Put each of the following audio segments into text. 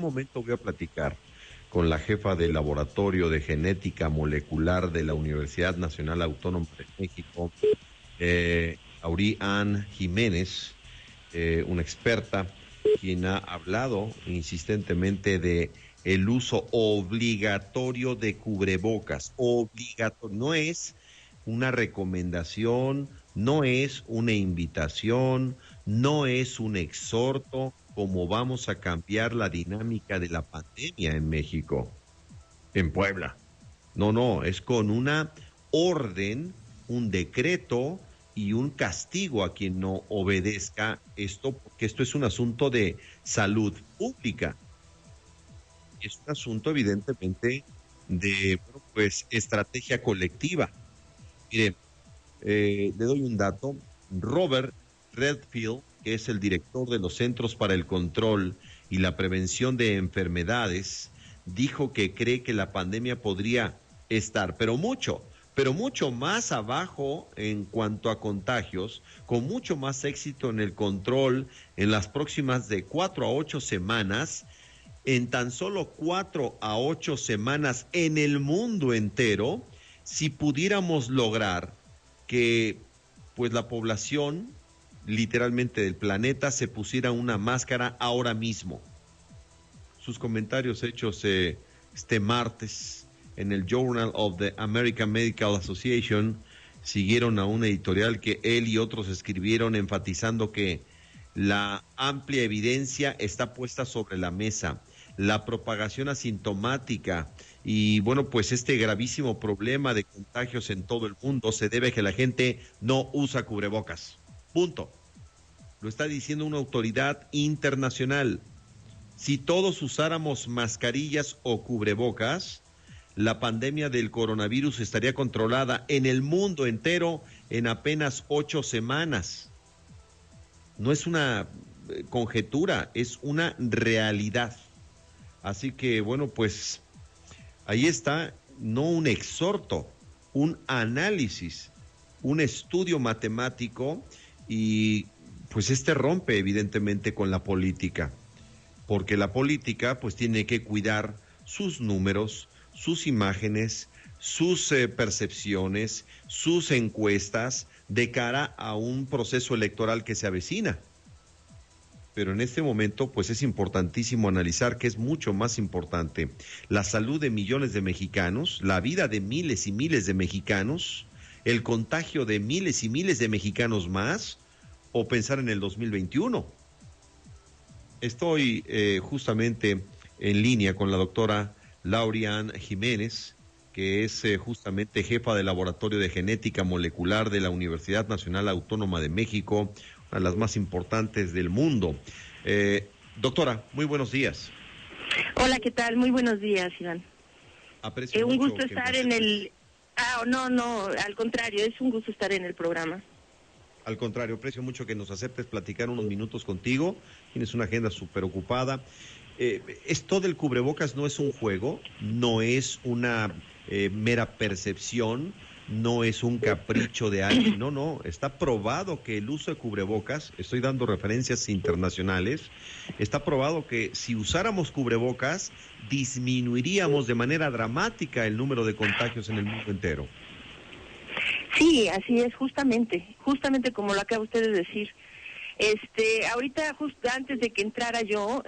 momento voy a platicar con la jefa del Laboratorio de Genética Molecular de la Universidad Nacional Autónoma de México, Auri-Ann Jiménez, una experta, quien ha hablado insistentemente de el uso obligatorio de cubrebocas. Obligatorio, no es una recomendación, no es una invitación, no es un exhorto, como vamos a cambiar la dinámica de la pandemia en México, en Puebla. No, es con una orden, un decreto y un castigo a quien no obedezca esto, porque esto es un asunto de salud pública. Es un asunto evidentemente de, bueno, pues, estrategia colectiva. Mire, le doy un dato. Robert Redfield, que es el director de los Centros para el Control y la Prevención de Enfermedades, dijo que cree que la pandemia podría estar, pero mucho más abajo en cuanto a contagios, con mucho más éxito en el control en las próximas de 4 a 8 semanas, en tan solo 4 a 8 semanas en el mundo entero, si pudiéramos lograr que pues la población literalmente del planeta se pusiera una máscara ahora mismo. Sus comentarios hechos este martes en el Journal of the American Medical Association siguieron a una editorial que él y otros escribieron enfatizando que la amplia evidencia está puesta sobre la mesa. La propagación asintomática y, bueno, pues este gravísimo problema de contagios en todo el mundo se debe a que la gente no usa cubrebocas. Punto. Lo está diciendo una autoridad internacional. Si todos usáramos mascarillas o cubrebocas, la pandemia del coronavirus estaría controlada en el mundo entero en apenas 8 semanas. No es una conjetura, es una realidad. Así que, bueno, pues ahí está, no un exhorto, un análisis, un estudio matemático, y pues este rompe evidentemente con la política, porque la política pues tiene que cuidar sus números, sus imágenes, sus percepciones, sus encuestas de cara a un proceso electoral que se avecina. Pero en este momento, pues es importantísimo analizar que es mucho más importante la salud de millones de mexicanos, la vida de miles y miles de mexicanos, el contagio de miles y miles de mexicanos más, o pensar en el 2021. Estoy justamente en línea con la doctora Auri-Ann Jiménez, que es justamente jefa del Laboratorio de Genética Molecular de la Universidad Nacional Autónoma de México, una de las más importantes del mundo. Doctora, muy buenos días. Hola, ¿qué tal? Muy buenos días, Iván. Aprecio un mucho gusto estar en el... no, al contrario, es un gusto estar en el programa. Al contrario, aprecio mucho que nos aceptes platicar unos minutos contigo. Tienes una agenda súper ocupada. Esto del cubrebocas no es un juego, no es una mera percepción, no es un capricho de alguien, no, está probado que el uso de cubrebocas, estoy dando referencias internacionales, está probado que si usáramos cubrebocas disminuiríamos de manera dramática el número de contagios en el mundo entero. Sí, así es, justamente como lo acaba usted de decir. Ahorita, justo antes de que entrara yo,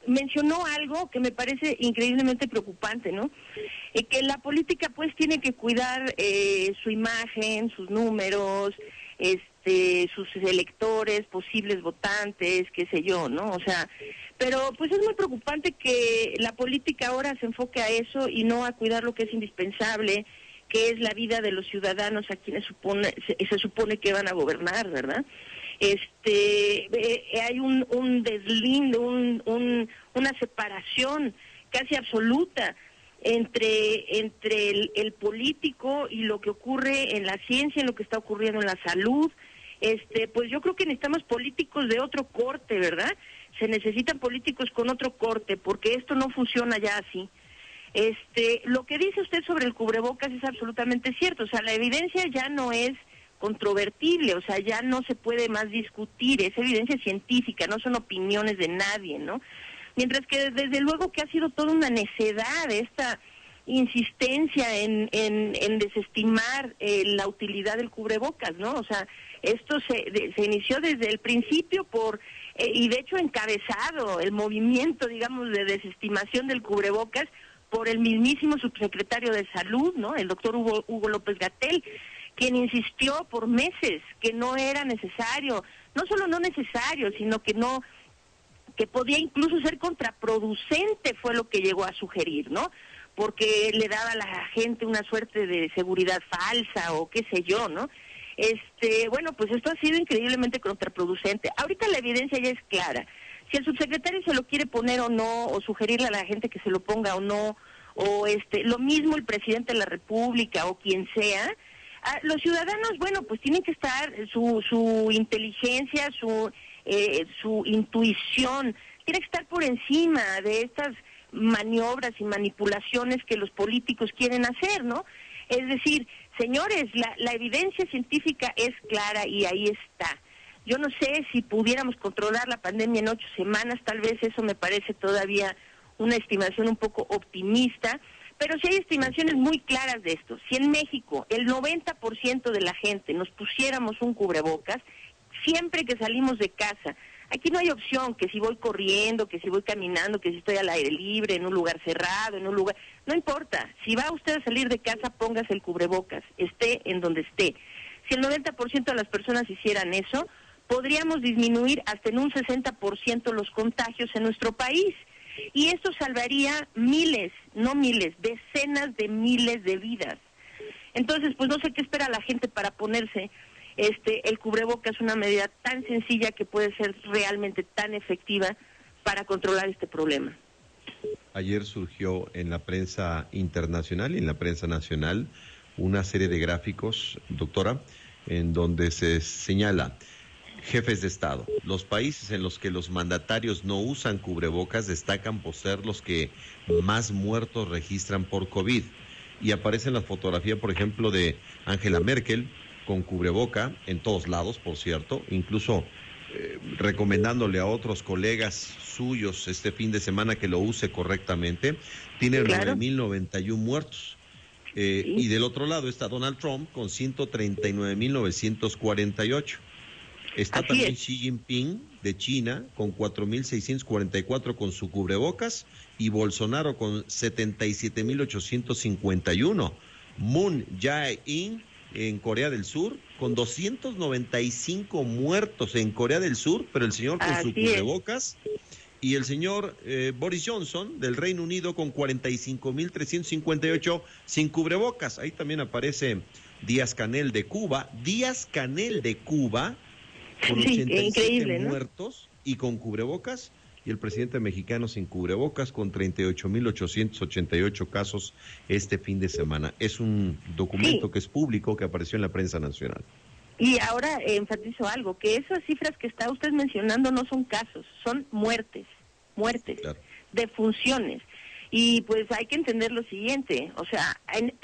mencionó algo que me parece increíblemente preocupante, ¿no? Que la política pues tiene que cuidar su imagen, sus números, sus electores, posibles votantes, qué sé yo, ¿no? O sea, pero pues es muy preocupante que la política ahora se enfoque a eso y no a cuidar lo que es indispensable, que es la vida de los ciudadanos a quienes se supone que van a gobernar, ¿verdad? Hay un deslinde, una separación casi absoluta entre el político y lo que ocurre en la ciencia, en lo que está ocurriendo en la salud. Pues yo creo que necesitamos políticos de otro corte, ¿verdad? Se necesitan políticos con otro corte, porque esto no funciona ya así. Lo que dice usted sobre el cubrebocas es absolutamente cierto, o sea, la evidencia ya no es controvertible, o sea, ya no se puede más discutir, es evidencia científica, no son opiniones de nadie, ¿no? Mientras que desde luego que ha sido toda una necedad esta insistencia en desestimar la utilidad del cubrebocas, ¿no? O sea, esto se inició desde el principio y de hecho encabezado el movimiento, digamos, de desestimación del cubrebocas por el mismísimo subsecretario de Salud, ¿no? El doctor Hugo López-Gatell, quien insistió por meses que no era necesario, no solo no necesario, sino que podía incluso ser contraproducente, fue lo que llegó a sugerir, ¿no? Porque le daba a la gente una suerte de seguridad falsa o qué sé yo, ¿no? Bueno, pues esto ha sido increíblemente contraproducente. Ahorita la evidencia ya es clara. Si el subsecretario se lo quiere poner o no, o sugerirle a la gente que se lo ponga o no, o lo mismo el presidente de la República o quien sea, los ciudadanos, bueno, pues tienen que estar, su inteligencia, su intuición, tiene que estar por encima de estas maniobras y manipulaciones que los políticos quieren hacer, ¿no? Es decir, señores, la evidencia científica es clara y ahí está. Yo no sé si pudiéramos controlar la pandemia en 8 semanas, tal vez eso me parece todavía una estimación un poco optimista, pero sí hay estimaciones muy claras de esto. Si en México el 90% de la gente nos pusiéramos un cubrebocas, siempre que salimos de casa, aquí no hay opción que si voy corriendo, que si voy caminando, que si estoy al aire libre, en un lugar cerrado, en un lugar... No importa, si va usted a salir de casa, póngase el cubrebocas, esté en donde esté. Si el 90% de las personas hicieran eso, podríamos disminuir hasta en un 60% los contagios en nuestro país. Y esto salvaría miles, no miles, decenas de miles de vidas. Entonces, pues no sé qué espera la gente para ponerse el cubrebocas, es una medida tan sencilla que puede ser realmente tan efectiva para controlar este problema. Ayer surgió en la prensa internacional y en la prensa nacional una serie de gráficos, doctora, en donde se señala jefes de Estado. Los países en los que los mandatarios no usan cubrebocas destacan por ser los que más muertos registran por COVID. Y aparecen las fotografías, por ejemplo, de Angela Merkel con cubreboca en todos lados, por cierto, incluso recomendándole a otros colegas suyos este fin de semana que lo use correctamente. Tiene Claro. 9.091 muertos. Sí. Y del otro lado está Donald Trump con 139.948. Está Así también es. Xi Jinping de China con 4.644 con su cubrebocas y Bolsonaro con 77.851. Moon Jae-in en Corea del Sur con 295 muertos en Corea del Sur, pero el señor con su cubrebocas. Y el señor Boris Johnson del Reino Unido con 45.358 sin cubrebocas. Ahí también aparece Díaz-Canel de Cuba. Díaz-Canel de Cuba con 87 muertos, ¿no? Y con cubrebocas, y el presidente mexicano sin cubrebocas con 38.888 casos este fin de semana. Es un documento que es público, que apareció en la prensa nacional. Y ahora enfatizo algo, que esas cifras que está usted mencionando no son casos, son muertes, claro, defunciones. Y pues hay que entender lo siguiente, o sea,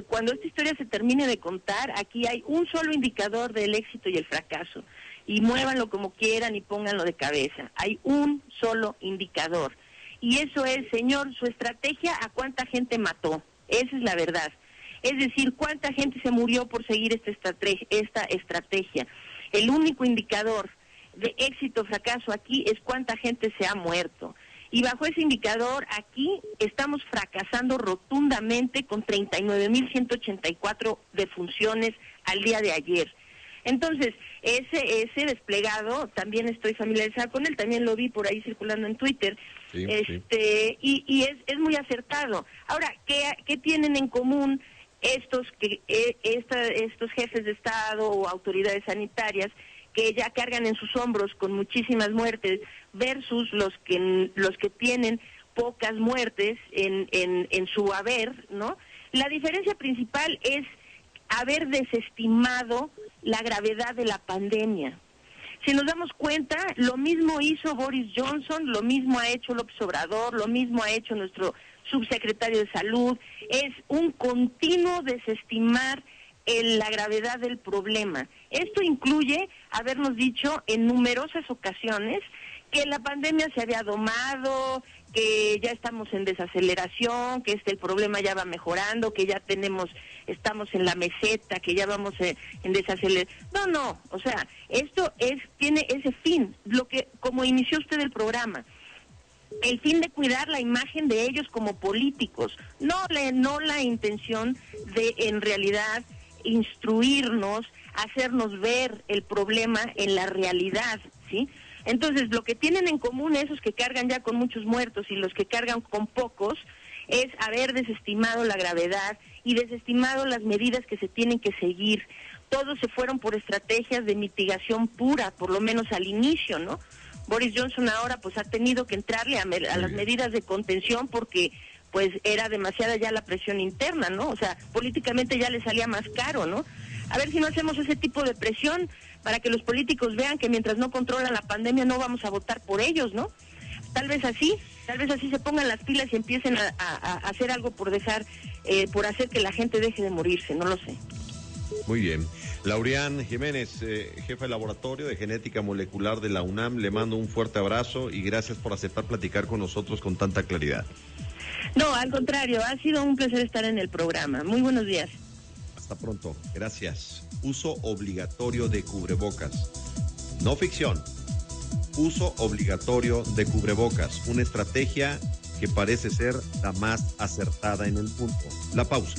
cuando esta historia se termine de contar, aquí hay un solo indicador del éxito y el fracaso. Y muévanlo como quieran y pónganlo de cabeza. Hay un solo indicador. Y eso es, señor, su estrategia, ¿a cuánta gente mató? Esa es la verdad. Es decir, ¿cuánta gente se murió por seguir esta estrategia? El único indicador de éxito o fracaso aquí es cuánta gente se ha muerto. Y bajo ese indicador, aquí estamos fracasando rotundamente con 39.184 defunciones al día de ayer. Entonces, ese desplegado, también estoy familiarizada con él, también lo vi por ahí circulando en Twitter, sí. Y es muy acertado. Ahora, ¿qué tienen en común estos jefes de Estado o autoridades sanitarias que ya cargan en sus hombros con muchísimas muertes versus los que tienen pocas muertes en su haber, ¿no? La diferencia principal es haber desestimado la gravedad de la pandemia. Si nos damos cuenta, lo mismo hizo Boris Johnson, lo mismo ha hecho López Obrador, lo mismo ha hecho nuestro subsecretario de Salud. Es un continuo desestimar la gravedad del problema. Esto incluye habernos dicho en numerosas ocasiones que la pandemia se había domado, que ya estamos en desaceleración, que el problema ya va mejorando, que ya estamos en la meseta, que ya vamos en desaceleración. No, o sea, esto tiene ese fin, como inició usted el programa, el fin de cuidar la imagen de ellos como políticos, no la intención de en realidad instruirnos, hacernos ver el problema en la realidad, ¿sí? Entonces, lo que tienen en común esos que cargan ya con muchos muertos y los que cargan con pocos es haber desestimado la gravedad y desestimado las medidas que se tienen que seguir. Todos se fueron por estrategias de mitigación pura, por lo menos al inicio, ¿no? Boris Johnson ahora pues ha tenido que entrarle a las medidas de contención porque pues era demasiada ya la presión interna, ¿no? O sea, políticamente ya le salía más caro, ¿no? A ver si no hacemos ese tipo de presión para que los políticos vean que mientras no controlan la pandemia no vamos a votar por ellos, ¿no? Tal vez así se pongan las pilas y empiecen a hacer algo por hacer que la gente deje de morirse, no lo sé. Muy bien. Laureán Jiménez, jefe de laboratorio de genética molecular de la UNAM, le mando un fuerte abrazo y gracias por aceptar platicar con nosotros con tanta claridad. No, al contrario, ha sido un placer estar en el programa. Muy buenos días. Hasta pronto. Gracias. Uso obligatorio de cubrebocas. No ficción. Uso obligatorio de cubrebocas. Una estrategia que parece ser la más acertada en el mundo. La pausa.